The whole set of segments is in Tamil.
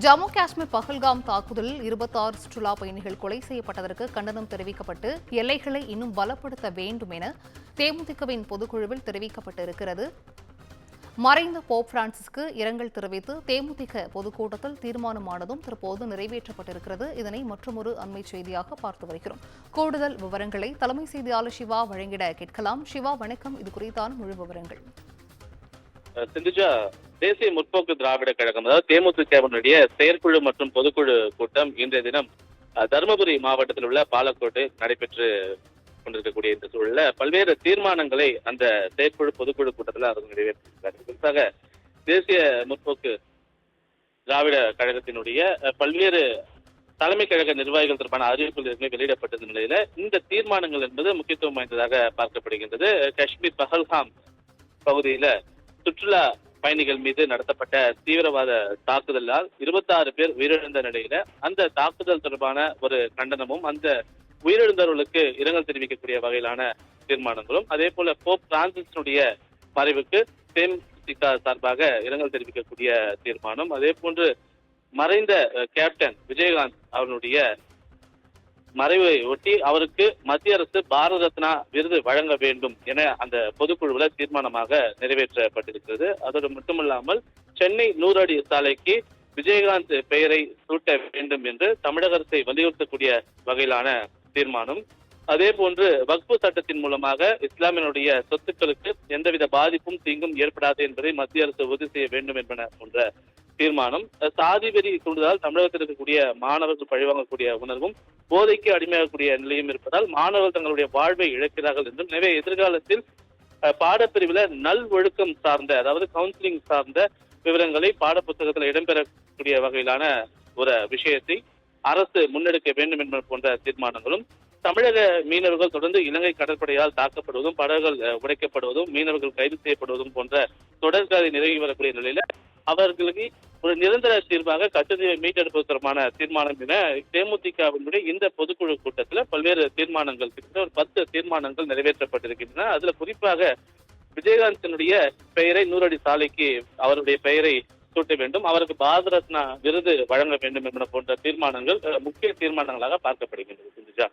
ஜம்மு காஷ்மீர் பஹல்காம் தாக்குதலில் 26 சுற்றுலா பயணிகள் கொலை செய்யப்பட்டதற்கு கண்டனம் தெரிவிக்கப்பட்டு எல்லைகளை இன்னும் பலப்படுத்த வேண்டும் என தேமுதிகவின் பொதுக்குழுவில் தெரிவிக்கப்பட்டிருக்கிறது. மறைந்த போப் பிரான்சிஸ்க்கு இரங்கல் தெரிவித்து தேமுதிக பொதுக்கூட்டத்தில் தீர்மானமானதும் தற்போது நிறைவேற்றப்பட்டிருக்கிறது. இதனை மற்றொரு அண்மை செய்தியாக பார்த்து வருகிறோம். கூடுதல் விவரங்களை தலைமை செய்தியாளர் சிவா வழங்கிட கேட்கலாம். சிவா, வணக்கம். இது குறித்தான முழு விவரங்கள். சிந்துஜா, தேசிய முற்போக்கு திராவிட கழகம் அதாவது தேமுதிகவினுடைய செயற்குழு மற்றும் பொதுக்குழு கூட்டம் இன்றைய தினம் தருமபுரி மாவட்டத்தில் உள்ள பாலக்கோடு நடைபெற்று கொண்டிருக்கக்கூடிய இந்த சூழல்ல பல்வேறு தீர்மானங்களை அந்த செயற்குழு பொதுக்குழு கூட்டத்தில் அவர் நிறைவேற்றியிருக்கிறார். குறிப்பாக தேசிய முற்போக்கு திராவிட கழகத்தினுடைய பல்வேறு தலைமை கழக நிர்வாகிகள் தொடர்பான அறிவிப்புகள் வெளியிடப்பட்ட நிலையில இந்த தீர்மானங்கள் என்பது முக்கியத்துவம் வாய்ந்ததாக பார்க்கப்படுகின்றது. காஷ்மீர் பஹல்காம் பகுதியில சுற்றுலா பயணிகள் மீது நடத்தப்பட்ட தீவிரவாத தாக்குதலால் 26 பேர் உயிரிழந்த நிலையில அந்த தாக்குதல் தொடர்பான ஒரு கண்டனமும் அந்த உயிரிழந்தவர்களுக்கு இரங்கல் தெரிவிக்கக்கூடிய வகையிலான தீர்மானங்களும், அதே போல போப் பிரான்சிஸினுடைய மறைவுக்கு தேமுதிக சார்பாக இரங்கல் தெரிவிக்கக்கூடிய தீர்மானம், அதே போன்று மறைந்த கேப்டன் விஜயகாந்த் அவருடைய மறைவை ஒட்டி அவருக்கு மத்திய அரசு பாரத ரத்னா விருது வழங்க வேண்டும் என அந்த பொதுக்குழுவில் தீர்மானமாக நிறைவேற்றப்பட்டிருக்கிறது. அதோடு மட்டுமல்லாமல் சென்னை 100 அடி சாலைக்கு விஜயகாந்த் பெயரை சூட்ட வேண்டும் என்று தமிழக அரசை வலியுறுத்தக்கூடிய வகையிலான தீர்மானம், அதே போன்று வக்ஃபு சட்டத்தின் மூலமாக இஸ்லாமியனுடைய சொத்துக்களுக்கு எந்தவித பாதிப்பும் தீங்கும் ஏற்படாது என்பதை மத்திய அரசு உறுதி செய்ய வேண்டும் என்பன போன்ற தீர்மானம், சாதி வெறி தூண்டுதலால் தமிழகத்தில் இருக்கக்கூடிய மாணவர்கள் பழிவாங்கக்கூடிய உணர்வும் போதைக்கு அடிமையாகக்கூடிய நிலையும் இருப்பதால் மாணவர்கள் தங்களுடைய வாழ்வை இழக்கிறார்கள் என்றும், எனவே எதிர்காலத்தில் பாடப்பிரிவுல நல் ஒழுக்கம் சார்ந்த அதாவது கவுன்சிலிங் சார்ந்த விவரங்களை பாடப்புத்தகத்தில் இடம்பெறக்கூடிய வகையிலான ஒரு விஷயத்தை அரசு முன்னெடுக்க வேண்டும் என்பது போன்ற தீர்மானங்களும், தமிழக மீனவர்கள் தொடர்ந்து இலங்கை கடற்படையால் தாக்கப்படுவதும் படகுகள் உடைக்கப்படுவதும் மீனவர்கள் கைது செய்யப்படுவதும் போன்ற தொடர்கதை நிறைவு வரக்கூடிய நிலையில அவர்களுக்கு ஒரு நிரந்தர தீர்வாக கட்டுதீவை மீட்டெடுப்பது தொடர்பான தீர்மானம் என தேமுதிகவினுடைய இந்த பொதுக்குழு கூட்டத்தில் பல்வேறு தீர்மானங்கள் ஒரு 10 தீர்மானங்கள் நிறைவேற்றப்பட்டிருக்கின்றன. அதுல குறிப்பாக விஜயகாந்தினுடைய பெயரை 100 அடி சாலைக்கு அவருடைய பெயரை சூட்ட வேண்டும், அவருக்கு பாரத ரத்னா விருது வழங்க வேண்டும் என்பன போன்ற தீர்மானங்கள் முக்கிய தீர்மானங்களாக பார்க்கப்படுகின்றது. சிந்துஜா,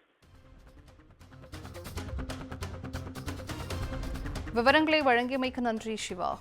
விவரங்களை வழங்கியமைக்கு நன்றி சிவா.